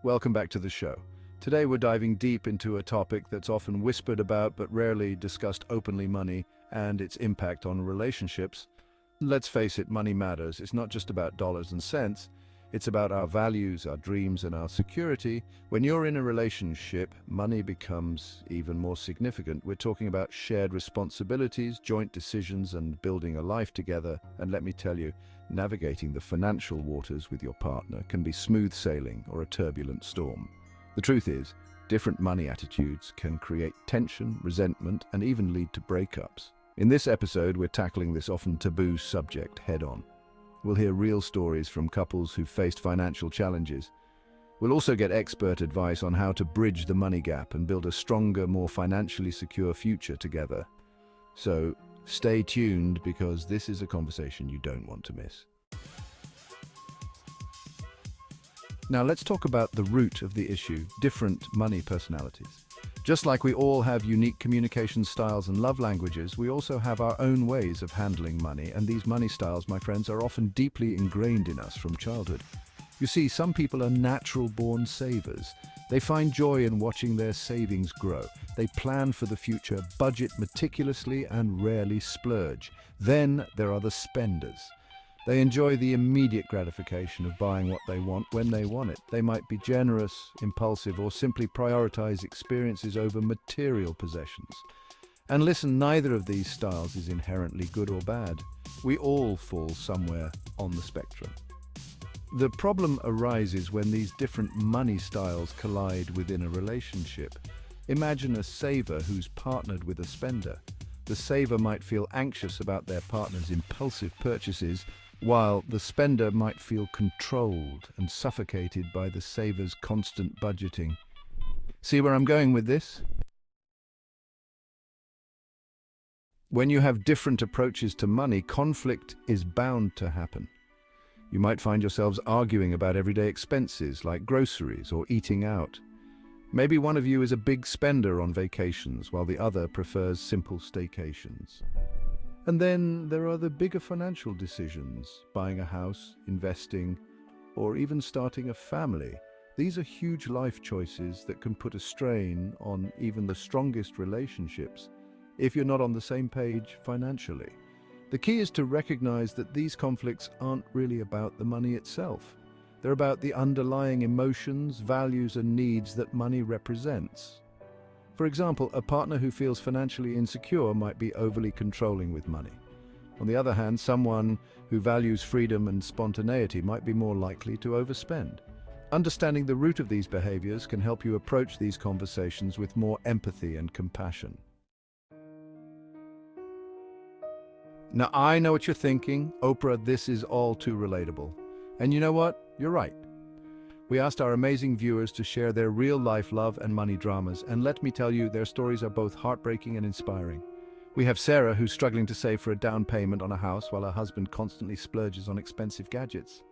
welcome back to the show. Today we're diving deep into a topic that's often whispered about but rarely discussed openly: money and its impact on relationships. Let's face it, money matters. It's not just about dollars and cents. It's about our values, our dreams, and our security. When you're in a relationship, money becomes even more significant. We're talking about shared responsibilities, joint decisions, and building a life together. And let me tell you, navigating the financial waters with your partner can be smooth sailing or a turbulent storm. The truth is, different money attitudes can create tension, resentment, and even lead to breakups. In this episode, we're tackling this often taboo subject head-on. We'll hear real stories from couples who've faced financial challenges. We'll also get expert advice on how to bridge the money gap and build a stronger, more financially secure future together. So, stay tuned, because this is a conversation you don't want to miss. Now let's talk about the root of the issue: different money personalities. Just like we all have unique communication styles and love languages, we also have our own ways of handling money, and these money styles, my friends, are often deeply ingrained in us from childhood. You see, some people are natural-born savers. They find joy in watching their savings grow. They plan for the future, budget meticulously, and rarely splurge. Then there are the spenders. They enjoy the immediate gratification of buying what they want when they want it. They might be generous, impulsive, or simply prioritize experiences over material possessions. And listen, neither of these styles is inherently good or bad. We all fall somewhere on the spectrum. The problem arises when these different money styles collide within a relationship. Imagine a saver who's partnered with a spender. The saver might feel anxious about their partner's impulsive purchases, while the spender might feel controlled and suffocated by the saver's constant budgeting. See where I'm going with this? When you have different approaches to money, conflict is bound to happen. You might find yourselves arguing about everyday expenses like groceries or eating out. Maybe one of you is a big spender on vacations, while the other prefers simple staycations. And then there are the bigger financial decisions: buying a house, investing, or even starting a family. These are huge life choices that can put a strain on even the strongest relationships if you're not on the same page financially. The key is to recognize that these conflicts aren't really about the money itself. They're about the underlying emotions, values, and needs that money represents. For example, a partner who feels financially insecure might be overly controlling with money. On the other hand, someone who values freedom and spontaneity might be more likely to overspend. Understanding the root of these behaviors can help you approach these conversations with more empathy and compassion. Now, I know what you're thinking. Oprah, this is all too relatable. And you know what? You're right. We asked our amazing viewers to share their real-life love and money dramas, and let me tell you, their stories are both heartbreaking and inspiring. We have Sarah, who's struggling to save for a down payment on a house while her husband constantly splurges on expensive gadgets.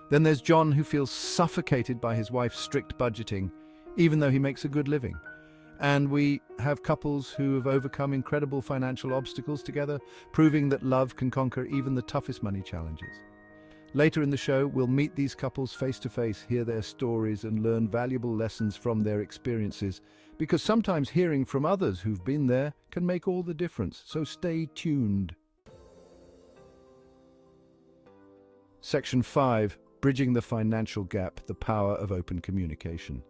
Then there's John, who feels suffocated by his wife's strict budgeting, even though he makes a good living. And we have couples who have overcome incredible financial obstacles together, proving that love can conquer even the toughest money challenges. Later in the show, we'll meet these couples face to face, hear their stories, and learn valuable lessons from their experiences, because sometimes hearing from others who've been there can make all the difference. So stay tuned. Section 5, Bridging the Financial Gap, the Power of Open Communication.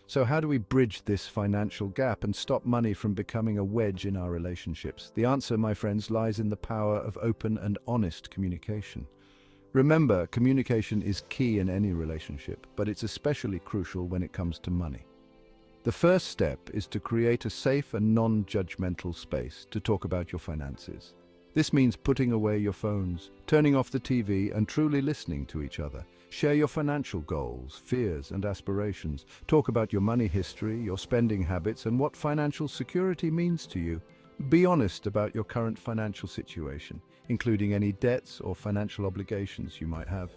So how do we bridge this financial gap and stop money from becoming a wedge in our relationships? The answer, my friends, lies in the power of open and honest communication. Remember, communication is key in any relationship, but it's especially crucial when it comes to money. The first step is to create a safe and non-judgmental space to talk about your finances. This means putting away your phones, turning off the TV, and truly listening to each other. Share your financial goals, fears, and aspirations. Talk about your money history, your spending habits, and what financial security means to you. Be honest about your current financial situation, including any debts or financial obligations you might have.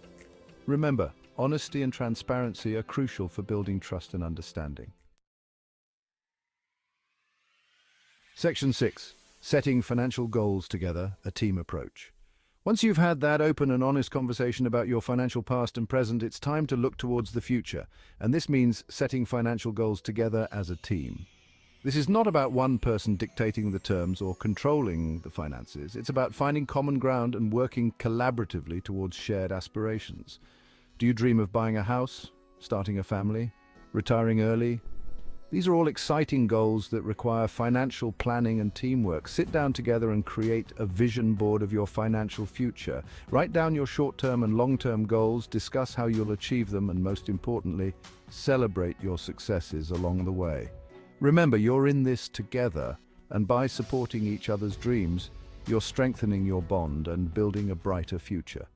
Remember, honesty and transparency are crucial for building trust and understanding. Section 6. Setting financial goals together, a team approach. Once you've had that open and honest conversation about your financial past and present, it's time to look towards the future. And this means setting financial goals together as a team. This is not about one person dictating the terms or controlling the finances. It's about finding common ground and working collaboratively towards shared aspirations. Do you dream of buying a house, starting a family, retiring early? These are all exciting goals that require financial planning and teamwork. Sit down together and create a vision board of your financial future. Write down your short-term and long-term goals, discuss how you'll achieve them, and most importantly, celebrate your successes along the way. Remember, you're in this together, and by supporting each other's dreams, you're strengthening your bond and building a brighter future.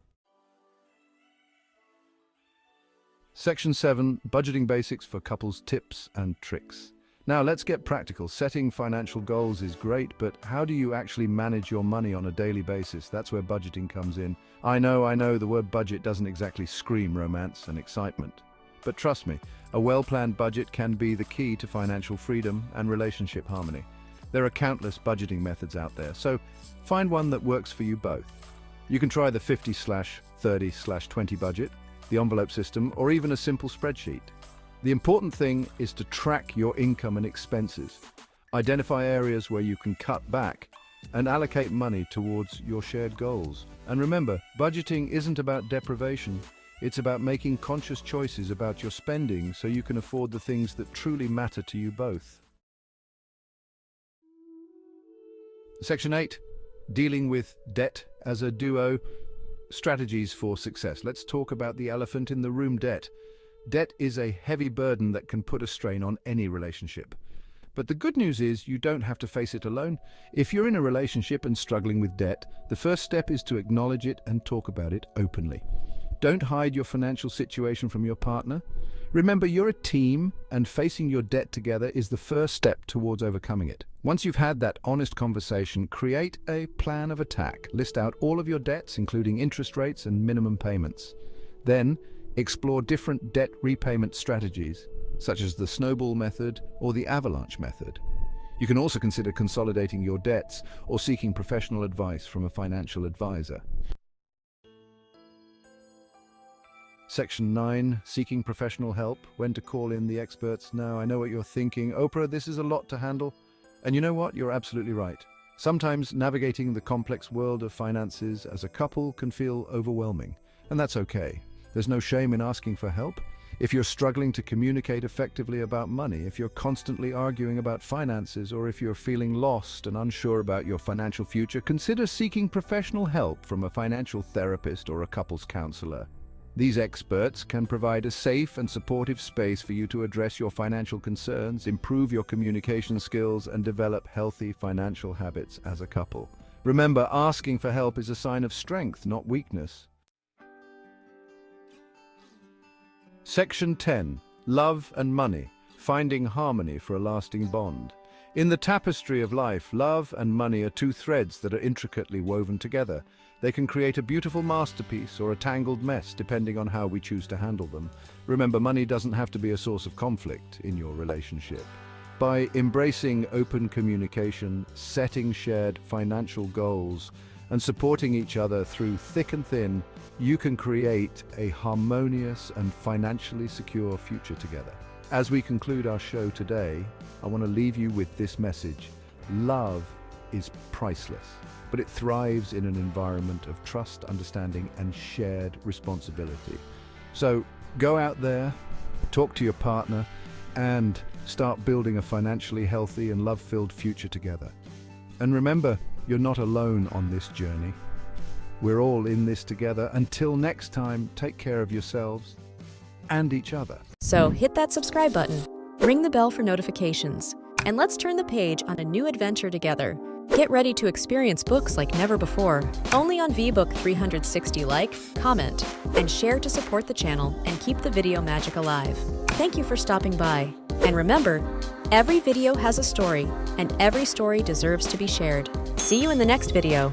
Section 7, Budgeting Basics for Couples Tips and Tricks. Now let's get practical. Setting financial goals is great, but how do you actually manage your money on a daily basis? That's where budgeting comes in. I know, the word budget doesn't exactly scream romance and excitement. But trust me, a well-planned budget can be the key to financial freedom and relationship harmony. There are countless budgeting methods out there, so find one that works for you both. You can try the 50/30/20 budget, the envelope system, or even a simple spreadsheet. The important thing is to track your income and expenses, identify areas where you can cut back, and allocate money towards your shared goals. And remember, budgeting isn't about deprivation. It's about making conscious choices about your spending so you can afford the things that truly matter to you both. Section 8, Dealing with Debt as a Duo. Strategies for success. Let's talk about the elephant in the room, debt. Debt is a heavy burden that can put a strain on any relationship. But the good news is you don't have to face it alone. If you're in a relationship and struggling with debt, the first step is to acknowledge it and talk about it openly. Don't hide your financial situation from your partner. Remember, you're a team, and facing your debt together is the first step towards overcoming it. Once you've had that honest conversation, create a plan of attack. List out all of your debts, including interest rates and minimum payments. Then, explore different debt repayment strategies, such as the snowball method or the avalanche method. You can also consider consolidating your debts or seeking professional advice from a financial advisor. Section 9, Seeking Professional Help, when to call in the experts. Now, I know what you're thinking. Oprah, this is a lot to handle. And you know what? You're absolutely right. Sometimes navigating the complex world of finances as a couple can feel overwhelming, and that's okay. There's no shame in asking for help. If you're struggling to communicate effectively about money, if you're constantly arguing about finances, or if you're feeling lost and unsure about your financial future, consider seeking professional help from a financial therapist or a couples counselor. These experts can provide a safe and supportive space for you to address your financial concerns, improve your communication skills, and develop healthy financial habits as a couple. Remember, asking for help is a sign of strength, not weakness. Section 10, Love and Money, Finding Harmony for a Lasting Bond. In the tapestry of life, love and money are two threads that are intricately woven together. They can create a beautiful masterpiece or a tangled mess, depending on how we choose to handle them. Remember, money doesn't have to be a source of conflict in your relationship. By embracing open communication, setting shared financial goals, and supporting each other through thick and thin, you can create a harmonious and financially secure future together. As we conclude our show today, I want to leave you with this message. Love is priceless, but it thrives in an environment of trust, understanding, and shared responsibility. So go out there, talk to your partner, and start building a financially healthy and love-filled future together. And remember, you're not alone on this journey. We're all in this together. Until next time, take care of yourselves and each other. So hit that subscribe button, ring the bell for notifications, and let's turn the page on a new adventure together. Get ready to experience books like never before, only on VBook 360. Like, comment, and share to support the channel and keep the video magic alive. Thank you for stopping by. And remember, every video has a story, and every story deserves to be shared. See you in the next video.